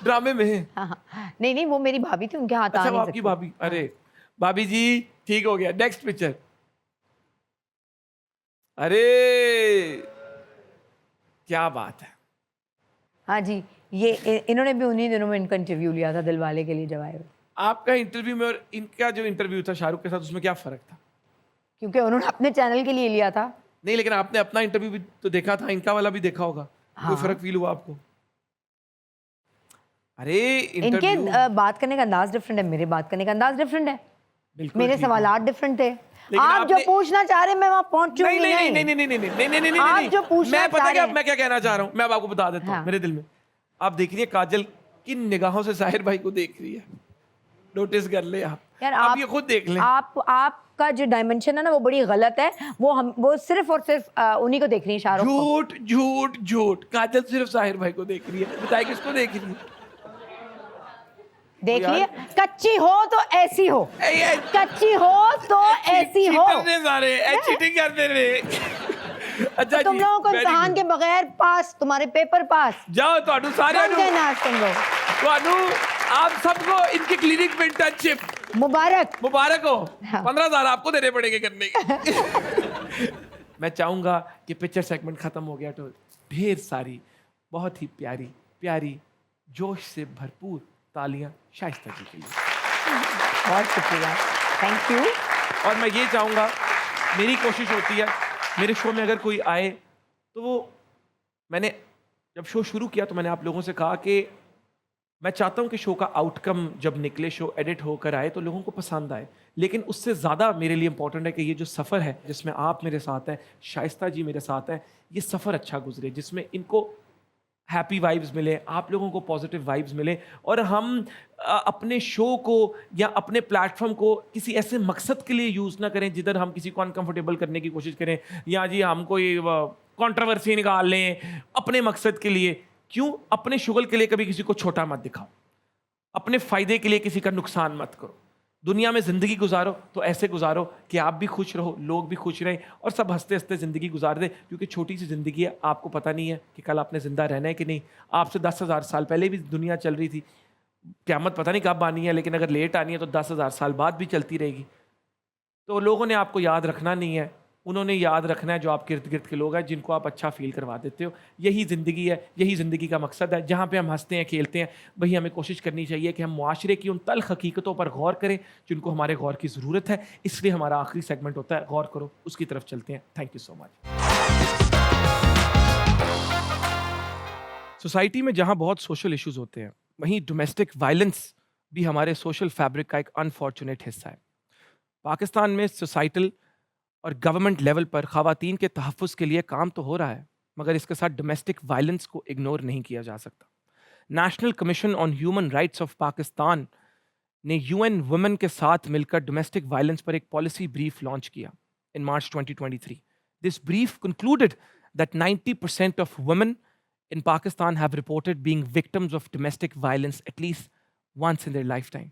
S1: ड्रामे में।
S2: हाँ, हाँ। नहीं नहीं, वो मेरी भाभी थी, उनके हाथ आ
S1: अच्छा, वो
S2: नहीं
S1: आपकी
S2: सकते।
S1: भाभी। अरे भाभी जी, ठीक हो गया। Next picture. अरे क्या बात है।
S2: हाँ जी, ये इन्होंने भी उन्हीं दिनों में इनका इंटरव्यू लिया था दिलवाले के लिए जब आए हुए।
S1: आपका इंटरव्यू में और इनका जो इंटरव्यू था शाहरुख के साथ, उसमें क्या फर्क था?
S2: क्योंकि उन्होंने अपने चैनल के लिए लिया था।
S1: नहीं, लेकिन आपने अपना इंटरव्यू भी तो देखा था, इनका वाला भी देखा होगा। कोई
S2: हाँ।
S1: फर्क फील हुआ आपको? अरे
S2: इनके
S1: इंटरव्यू
S2: बात करने का अंदाज डिफरेंट है, मेरे बात करने का अंदाज डिफरेंट है,
S1: बिल्कुल
S2: मेरे
S1: ठीक है।
S2: सवालात डिफरेंट थे।
S1: लेकिन
S2: आप जो
S1: आपने-
S2: पूछना चाह रहे हैं मैं वहां पहुंचूंगी
S1: नहीं नहीं नहीं नहीं नहीं नहीं नहीं नहीं नहीं नहीं
S2: आप
S1: नहीं।
S2: जो पूछना
S1: मैं पता
S2: चाह
S1: क्या
S2: रहे हैं।
S1: मैं क्या कहना चाह रहा हूँ, मैं अब आपको बता देता हूँ।
S2: हाँ।
S1: मेरे दिल में आप देख रही है काजल किन निगाहों से साहिर भाई को देख रही है, नोटिस कर ले आप।
S2: यार
S1: आप ये खुद देख लें।
S2: आपका जो डायमेंशन है ना वो बड़ी गलत है। वो सिर्फ और सिर्फ उन्हीं को देख रही है, शाहरुख को।
S1: झूठ झूठ झूठ। काजल सिर्फ साहिर भाई को देख रही है, बताइए किसको देख रही है?
S2: देख
S1: यार-
S2: लिए, कच्ची हो तो ऐसी हो, कच्ची हो तो ऐसी हो।
S1: चीटिंग करते रहे। अच्छा
S2: तुम
S1: जी,
S2: लोगों को
S1: very
S2: इम्तिहान
S1: good।
S2: के बगैर पास, तुम्हारे पेपर पास।
S1: जाओ ਤੁਹਾਨੂੰ ਸਾਰਿਆਂ
S2: बन
S1: ਨੂੰ
S2: गए ना तुम लोग।
S1: ਤੁਹਾਨੂੰ आप सबको इनके क्लिनिक में इंटर्नशिप
S2: मुबारक।
S1: मुबारक हो।
S2: हाँ।
S1: 15,000 आपको देने पड़ेंगे करने के। मैं चाहूंगा कि पिक्चर सेगमेंट खत्म हो गया तो ढेर सारी बहुत ही प्यारी प्यारी जोश से भरपूर तालियां शाइस्ता जी के लिए।
S2: बहुत शुक्रिया, थैंक यू।
S1: और मैं ये चाहूंगा, मेरी कोशिश होती है मेरे शो में अगर कोई आए तो वो, मैंने जब शो शुरू किया तो मैंने आप लोगों से कहा कि मैं चाहता हूं कि शो का आउटकम जब निकले, शो एडिट होकर आए तो लोगों को पसंद आए। लेकिन उससे ज़्यादा मेरे लिए इंपॉर्टेंट है कि ये जो सफ़र है जिसमें आप मेरे साथ हैं, शाइस्ता जी मेरे साथ हैं, ये सफ़र अच्छा गुजरे, जिसमें इनको हैप्पी वाइब्स मिले, आप लोगों को पॉजिटिव वाइब्स मिले, और हम अपने शो को या अपने प्लेटफॉर्म को किसी ऐसे मकसद के लिए यूज़ ना करें जिधर हम किसी को अनकंफर्टेबल करने की कोशिश करें, या जी हम कोई कंट्रोवर्सी निकाल लें अपने मकसद के लिए। क्यों? अपने शुगल के लिए कभी किसी को छोटा मत दिखाओ, अपने फ़ायदे के लिए किसी का नुकसान मत करो। दुनिया में ज़िंदगी गुजारो तो ऐसे गुजारो कि आप भी खुश रहो, लोग भी खुश रहें, और सब हंसते हंसते ज़िंदगी गुजार दें। क्योंकि छोटी सी ज़िंदगी है, आपको पता नहीं है कि कल आपने ज़िंदा रहना है कि नहीं। आपसे 10,000 साल पहले भी दुनिया चल रही थी, क़यामत पता नहीं कब आनी है, लेकिन अगर लेट आनी है तो 10,000 साल बाद भी चलती रहेगी। तो लोगों ने आपको याद रखना नहीं है, उन्होंने याद रखना है जो आपके इर्द गिर्द के लोग हैं जिनको आप अच्छा फील करवा देते हो। यही ज़िंदगी है, यही ज़िंदगी का मकसद है, जहाँ पे हम हंसते हैं खेलते हैं। वही हमें कोशिश करनी चाहिए कि हम मुआशरे की उन तल्ख हकीकतों पर गौर करें जिनको हमारे गौर की ज़रूरत है। इसलिए हमारा आखिरी सेगमेंट होता है गौर करो, उसकी तरफ चलते हैं। Thank you so much. Society में जहाँ बहुत सोशल इश्यूज होते हैं, वहीं डोमेस्टिक वायलेंस भी हमारे सोशल फैब्रिक का एक अनफॉर्चुनेट हिस्सा है। पाकिस्तान में सोसाइटल और गवर्नमेंट लेवल पर ख़वातीन के तहफ़्फ़ुज़ के लिए काम तो हो रहा है, मगर इसके साथ डोमेस्टिक वायलेंस को इग्नोर नहीं किया जा सकता। National commission on human rights of Pakistan ने यूएन वुमेन के साथ मिलकर डोमेस्टिक वायलेंस पर एक पॉलिसी ब्रीफ लॉन्च किया इन मार्च 2023। This brief concluded that 90% of women in Pakistan have reported being victims of domestic violence at least once in their lifetime.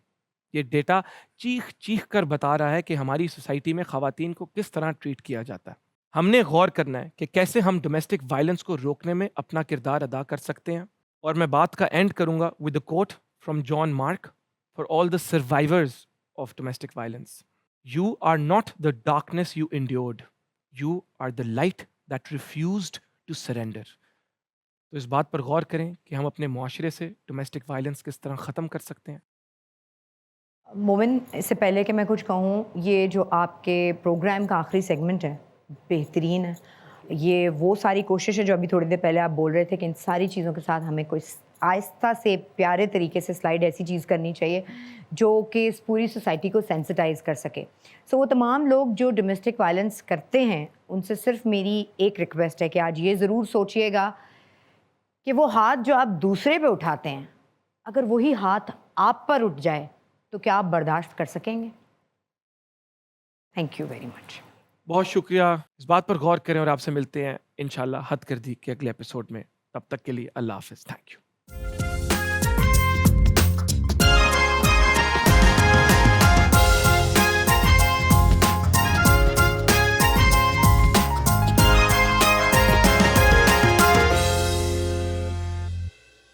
S1: ये data चीख चीख कर बता रहा है कि हमारी सोसाइटी में ख़वातीन को किस तरह ट्रीट किया जाता है। हमने गौर करना है कि कैसे हम डोमेस्टिक वायलेंस को रोकने में अपना किरदार अदा कर सकते हैं। और मैं बात का एंड करूंगा with a quote from John Mark for all the survivors of domestic violence. You are not the darkness you endured, you are the light that refused to surrender. तो इस बात पर गौर करें कि हम अपने मुआशरे से डोमेस्टिक वायलेंस किस तरह ख़त्म कर सकते हैं।
S2: मोमिन, इससे पहले कि मैं कुछ कहूँ, ये जो आपके प्रोग्राम का आखिरी सेगमेंट है बेहतरीन है, ये वो सारी कोशिश है जो अभी थोड़ी देर पहले आप बोल रहे थे कि इन सारी चीज़ों के साथ हमें कोई आहिस्ता से प्यारे तरीके से स्लाइड ऐसी चीज़ करनी चाहिए जो कि इस पूरी सोसाइटी को सेंसिटाइज कर सके। सो वो तमाम लोग जो डोमेस्टिक वायलेंस करते हैं उनसे सिर्फ मेरी एक रिक्वेस्ट है कि आज ये ज़रूर सोचिएगा कि वो हाथ जो आप दूसरे पे उठाते हैं, अगर वही हाथ आप पर उठ जाए तो क्या आप बर्दाश्त कर सकेंगे? Thank you very much.
S1: बहुत शुक्रिया। इस बात पर गौर करें और आपसे मिलते हैं इंशाल्लाह हद कर दी के अगले एपिसोड में। तब तक के लिए अल्लाह हाफिज। Thank you.